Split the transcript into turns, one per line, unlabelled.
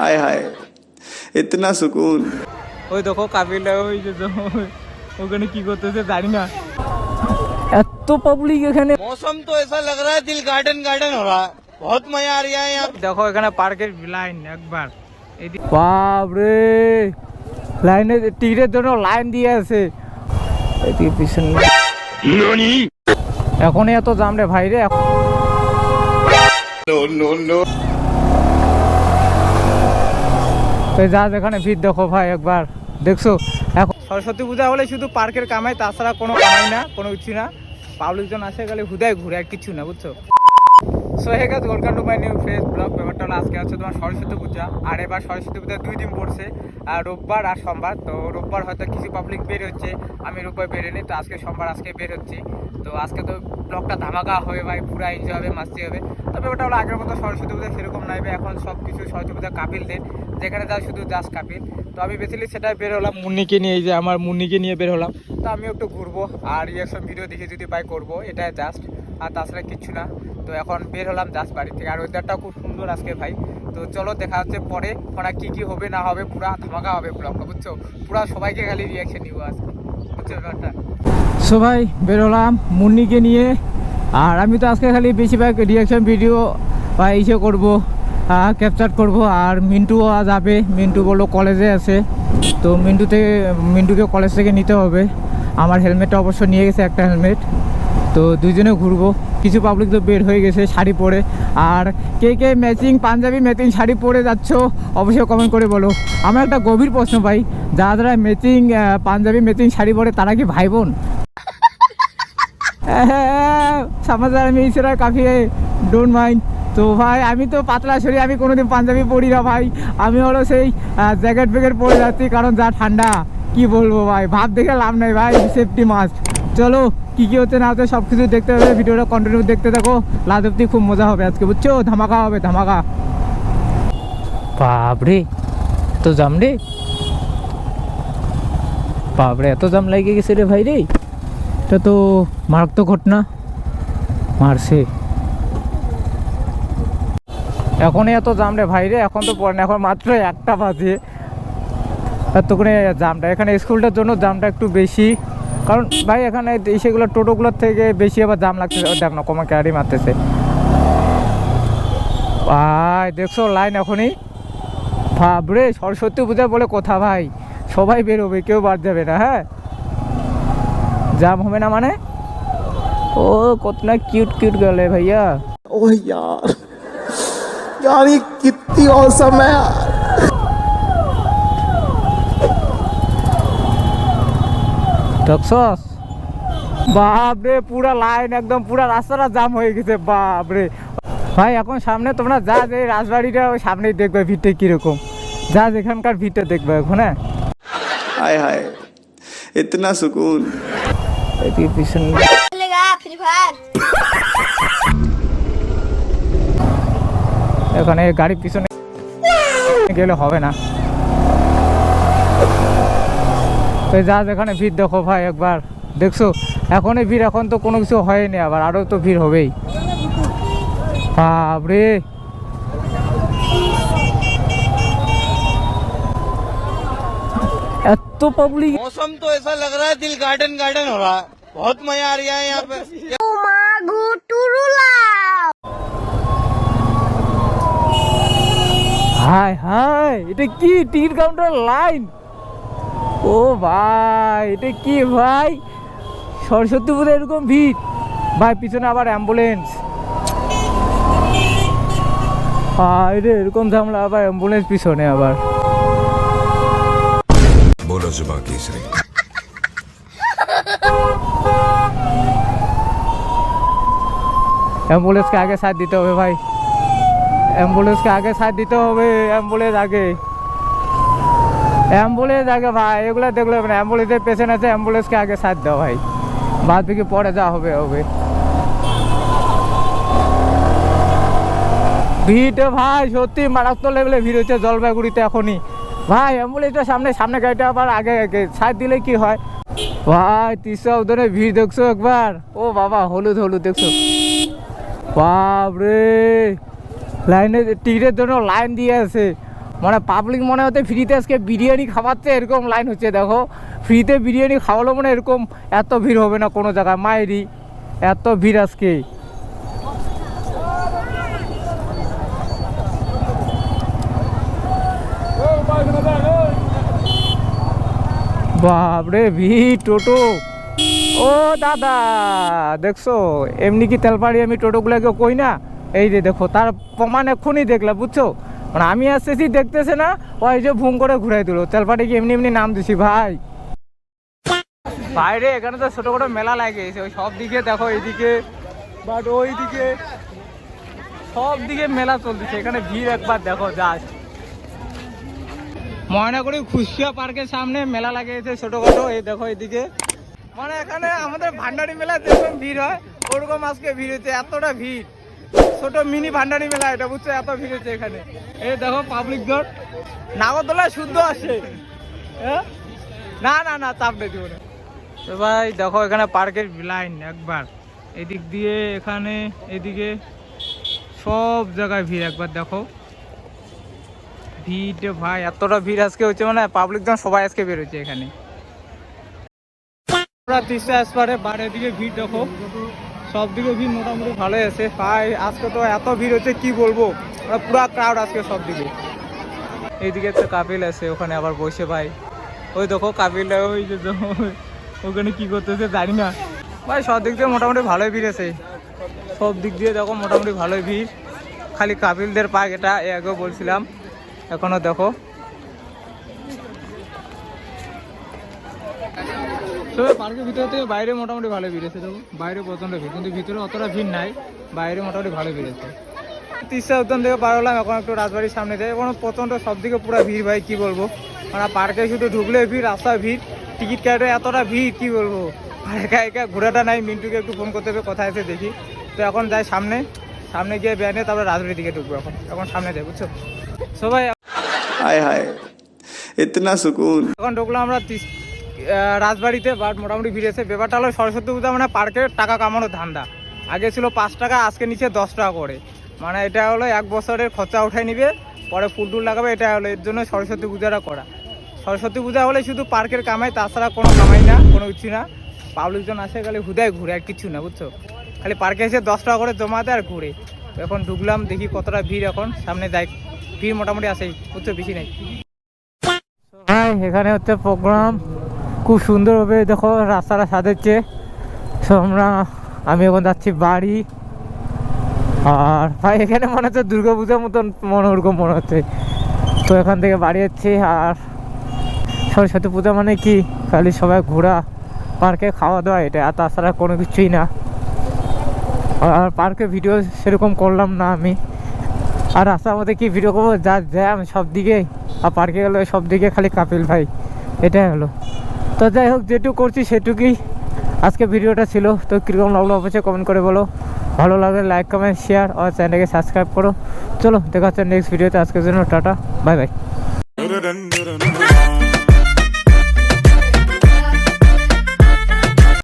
हाय हाय इतना सुकून।
ওই দেখো কাবিলা ওই যে ওখানে কি করতেছে জানি না, এত পাবলিক এখানে।
मौसम तो ऐसा लग रहा है दिल गार्डन गार्डन हो रहा है, बहुत मजा आ रहा है यहाँ।
দেখো এখানে পার্কের লাইন একবার, বাপরে লাইনে টিকিটের জন্য লাইন দিয়ে আছে এদিকে পিছনে। এখন এত জাম রে ভাই রে। যা যেখানে ভিড় দেখো ভাই একবার দেখছো। এখন সরস্বতী পূজা হলে শুধু পার্কের কামাই, তাছাড়া কোনো কামাই না, কোনো কিছু না। পাবলিক জন আসে গেলে হুদায় ঘুরে আর কিছু না, বুঝছো। So hey guys, welcome to my new face blog. ব্যাপারটা হলো আজকে হচ্ছে তোমার সরস্বতী পূজা, আর এবার সরস্বতী পূজা 2 দিন পড়ছে, আর রোববার আর সোমবার। তো রোববার হয়তো কিছু পাবলিক বের হচ্ছে, আমি রোববার বেরোনি, তো আজকে সোমবার, আজকে বের হচ্ছি। তো আজকে তো ব্লগটা ধামাকা হবে ভাই, পুরো এনজয় হবে, মাস্তি হবে। তো ব্যাপারটা হলো আগের মতো সরস্বতী পূজা সেরকম নাইবে, এখন সব কিছু সরস্বতী পূজা কাপিলদের, যেখানে যা শুধু জাস্ট কাপিল। তো আমি বেসিক্যালি সেটাই বের হলাম, মুন্নিকে নিয়ে, এই যে আমার মুন্নিকে নিয়ে বের হলাম। তো আমিও একটু ঘুরবো আর রিয়াকশন ভিডিও দেখে যদি পাই করবো, এটাই জাস্ট, আর তাছাড়া কিচ্ছু না। তো এখন বের হলাম জাস্ট বাড়ি থেকে, আর ওয়েদারটাও খুব সুন্দর আজকে ভাই। তো চলো দেখা হচ্ছে পরে, ওরা কি কি হবে না হবে, পুরা ধামাকা হবে ব্লগটা, বুঝছো। পুরা সবাইকে খালি রিয়াকশন নিবো আজকে, বুঝছো ব্যাপারটা। সবাই বের হলাম মুন্নিকে নিয়ে, আর আমি তো আজকে খালি বেশিরভাগ রিয়াকশন ভিডিও বা এইসব করবো, ক্যাপচার করব। আর মিন্টুও যাবে, মিন্টু বললো কলেজে আছে, তো মিন্টুকে কলেজ থেকে নিতে হবে। আমার হেলমেটটা অবশ্য নিয়ে গেছে, একটা হেলমেট। তো দুইজনে ঘুরবো। কিছু পাবলিক তো বের হয়ে গেছে শাড়ি পরে, আর কে কে ম্যাচিং পাঞ্জাবি ম্যাচিং শাড়ি পরে যাচ্ছ অবশ্যই কমেন্ট করে বলো। আমার একটা গভীর প্রশ্ন ভাই, যারা যারা ম্যাচিং পাঞ্জাবি ম্যাচিং শাড়ি পরে তারা কি ভাই বোন? সমাজের আমি ইসরা কাফি ডোন্ট মাইন্ড। তো ভাই আমি তো পাতলা শরীর, আমি কোনোদিন পাঞ্জাবি পরি না ভাই। আমি হলো সেই জ্যাকেট ফ্যাকেট পরে যাচ্ছি, কারণ যা ঠান্ডা কি বলবো ভাই, ভাব দেখে লাভ নেই ভাই, সেফটি মাস্ট। চলো কি কি হচ্ছে না হচ্ছে সব কিছু দেখতে হবে, ভিডিওটা কন্টিনিউ দেখতে থাকো, লাস্ট অব্দি খুব মজা হবে আজকে, বুঝছো। ধামাকা হবে ধামাকা। বাপরে এত জাম রে, বাপরে এত জাম লাগে গেছে রে ভাই রে, এটা তো মারাত্মক ঘটনা মারছে। এখন এত জাম রে ভাই রে, এখন তো পড়ে না, এখন মাত্র 1টা বাজে, এতক্ষণে জামটা, এখানে স্কুলটার জন্য জামটা একটু বেশি, কারণ ভাই এখানে সেগুলো টোটোগুলোর থেকে বেশি আবার জাম লাগছে। দেখ না কমা গাড়ি মারতেছে ভাই, দেখছো লাইন এখনই। ভাবরে সরস্বতী পূজা বলে কথা ভাই, সবাই বেরোবে, কেউ বাদ যাবে না। হ্যাঁ জাম হবে না মানে, ও কত না কিউট কিউট গেলে ভাইয়া।
ओह यार यार ये कितनी औसम है यार।
দেখছস বাপরে, পুরা লাইন একদম, পুরা রাস্তাটা জাম হয়ে গেছে বাপরে ভাই। এখন সামনে তোমরা যা যে রাজবাড়িটা ওই সামনেই দেখবে ভিড়টা কিরকম, যা যেখানকার ভিড়টা দেখবে এখন। হ্যাঁ
हाय हाय इतना सुकून।
এদিকে পিছনে এখানে গাড়ির পিছনে গেলে হবে না, যা যেখানে ভিড় দেখো ভাই একবার দেখছো। এখন এই ভিড়, এখন তো কোনো কিছু হয়নি, আবার আরো তো ভিড় হবেই। বাপরে এত পাবলিক।
मौसम तो ऐसा लग रहा है दिल गार्डन गार्डन हो रहा है, बहुत मजा आ रहा है यहाँ पे।
হাই হাই, এটা কি টিকিট কাউন্টার লাইন? ও ভাই এটা কি ভাই, সরস্বতী পূজা এরকম ভিড় ভাই, পিছনে আবার অ্যাম্বুলেন্স। রে এরকম ঝামেলা, আবার অ্যাম্বুলেন্স পিছনে আবার।
बोलो जुबान केसरी।
एम्बुलेंस के आगे साथ दीते हुए भाई, एम्बुलेंस के आगे साथ दीते हुए, एम्बुलेंस आगे भाई, এগুলা দেখলে মানে অ্যাম্বুলেন্সের পেছনে আছে, অ্যাম্বুলেন্সকে আগে সাথ দাও ভাই, বাদ বাকি পরে যা হবে হবে। ভিড় ভাই সত্যি মারাত্মক লেভেলে ভিড় হচ্ছে জলপাইগুড়িতে এখনই ভাই। অ্যাম্বুলেন্সটা সামনে গাড়িটা আবার আগে সাইড দিলে কি হয় ভাই। 30 উদরে ভিড় দেখছো একবার, ও বাবা হলুদ হলুদ দেখছো, বাপরে লাইনে টিকিটের জন্য লাইন দিয়ে আছে, মানে পাবলিক মনে হতে ফ্রিতে আজকে বিরিয়ানি খাওয়াচ্ছে এরকম লাইন হচ্ছে। দেখো ফ্রিতে বিরিয়ানি খাওয়ালো মানে এরকম এত ভিড় হবে না কোনো জায়গায়, মায়েরই এত ভিড় আজকে। বাপরে ভিড় টোটো। ও দাদা দেখছো এমনি কি তেলপাড়ি আমি টোটোগুলোকে কই না, এই যে দেখো তার প্রমাণ এক্ষুনি দেখলাম বুঝছো। মানে আমি আসতেছি দেখতেছে না, ওই যে ভুম করে ঘুরাই দিল। তেলপাড়ি কি এমনি এমনি নাম দিছি ভাই। বাইরে এখানে তো ছোট ছোট মেলা লাগিয়েছে, ওই সব দিকে দেখো এইদিকে বাট ওইদিকে সব দিকে মেলা চলতেছে। এখানে ভিড় একবার দেখো জাস্ট। ময়নাগুড়ি খুশিয়া পার্কের সামনে মেলা লাগিয়েছে ছোটখাটো, এই দেখো এইদিকে। মানে এখানে আমাদের ভান্ডারি মেলা যেরকম ভিড় হয় ওরকম আজকে ভিড় হচ্ছে, এতটা ভিড়। ছোট মিনি ভান্ডারি মেলা এটা বুঝছো, এত ভিড় হচ্ছে এখানে। এই দেখো পাবলিক জন নাগরদোলায় শুদ্ধ আসে। হ্যাঁ না না না চাপ নেই জীবনে। তো ভাই দেখো এখানে পার্কের লাইন একবার, এদিক দিয়ে এখানে এদিকে সব জায়গায় ভিড় একবার দেখো। ভিড় ভাই এতটা ভিড় আজকে হচ্ছে, মানে পাবলিক জন সবাই আজকে বেরোচ্ছে এখানে। তিস্তা আসপারে বাইরের দিকে ভিড় দেখো, সব দিকে ভিড় মোটামুটি ভালোই আছে ভাই। আজকে তো এত ভিড় হচ্ছে কি বলবো, পুরা ক্রাউড আজকে সব দিকে। এইদিকে একটা কাপিল আছে ওখানে আবার বসে ভাই, ওই দেখো কাপিলটা ওই যে ওখানে কি করতেছে জানি না ভাই। সব দিক দিয়ে মোটামুটি ভালোই ভিড় আছে, সব দিক দিয়ে দেখো মোটামুটি ভালোই ভিড়। খালি কাপিলদের পার্ক এটা আগেও বলছিলাম, এখনো দেখো। তবে পার্কের ভিতরে থেকে বাইরে মোটামুটি ভালো ভিড় আছে, দেখো বাইরে প্রচন্ড ভিড়, কিন্তু ভিতরে অতটা ভিড় নাই, বাইরে মোটামুটি ভালো ভিড় আছে। তিস্তা উদ্যান থেকে পার হলাম, এখন একটু রাজবাড়ির সামনে যাই। এখন প্রচন্ড সব দিকে পুরো ভিড় ভাই কি বলবো। মানে পার্কে শুধু ঢুকলে ভিড়, রাস্তায় ভিড়, টিকিট কাটে এতটা ভিড় কি বলবো। আর একা একা ঘোরাটা নাই, মিন্টুকে একটু ফোন করতে হবে কোথায় আছে দেখি। তো এখন যাই সামনে, সামনে গিয়ে বেড়ে তারপরে রাজবাড়ির দিকে ঢুকবো। এখন সামনে যাই বুঝছো সবাই।
हाय हाय इतना सुकून।
এখন ঢুকলাম আমরা রাজবাড়িতে, বাট মোটামুটি ভিড় আছে। ব্যাপারটা হলো সরস্বতী পূজা মানে পার্কের টাকা কামানোর ধান্দা। আগে ছিল 5 টাকা, আজকে নিচে 10 টাকা করে। মানে এটা হলো 1 বছরের খরচা উঠাই নিবে, পরে ফুল টুল লাগাবে, এটা হলো এর জন্য সরস্বতী পূজাটা করা। সরস্বতী পূজা হলে শুধু পার্কের কামাই, তাছাড়া কোনো কামাই না, কোনো কিছু না। পাবলিকজন আসে খালি হুদায় ঘুরে আর কিছু না বুঝছো। খালি পার্কে এসে 10 টাকা করে জমা দেয় আর ঘুরে। তো এখন ঢুকলাম দেখি কতটা ভিড়, এখন সামনে যাই। ভিড় মোটামুটি আসেই বুঝছো, বেশি নেই ভাই। এখানে হচ্ছে প্রোগ্রাম, খুব সুন্দরভাবে দেখো রাস্তাটা সাজাচ্ছে। সো আমি এখন যাচ্ছি বাড়ি। আর ভাই এখানে মনে হচ্ছে দুর্গাপূজার মতন ওরকম মনে হচ্ছে। তো এখান থেকে বাড়ি যাচ্ছি। আর সরস্বতী পূজা মানে কি, খালি সবাই ঘোরা, পার্কে খাওয়া দাওয়া, এটা আর তাছাড়া কোনো কিছুই না। আর পার্কে ভিডিও সেরকম করলাম না আমি। আর রাস্তার মধ্যে কি ভিডিও করবো, যা জ্যাম সব দিকে। আর পার্কে গেলে সব দিকে খালি কাপিল ভাই, এটাই হলো। তো যাই হোক, যেটুকু করছি সেটুকুই আজকে ভিডিওটা ছিল। তো কীরকম লাগলো অবশ্যই কমেন্ট করে বলো। ভালো লাগলে লাইক কমেন্ট শেয়ার আর চ্যানেলকে সাবস্ক্রাইব করো। চলো দেখা হচ্ছে নেক্সট ভিডিওতে। আজকের জন্য টাটা, বাই বাই।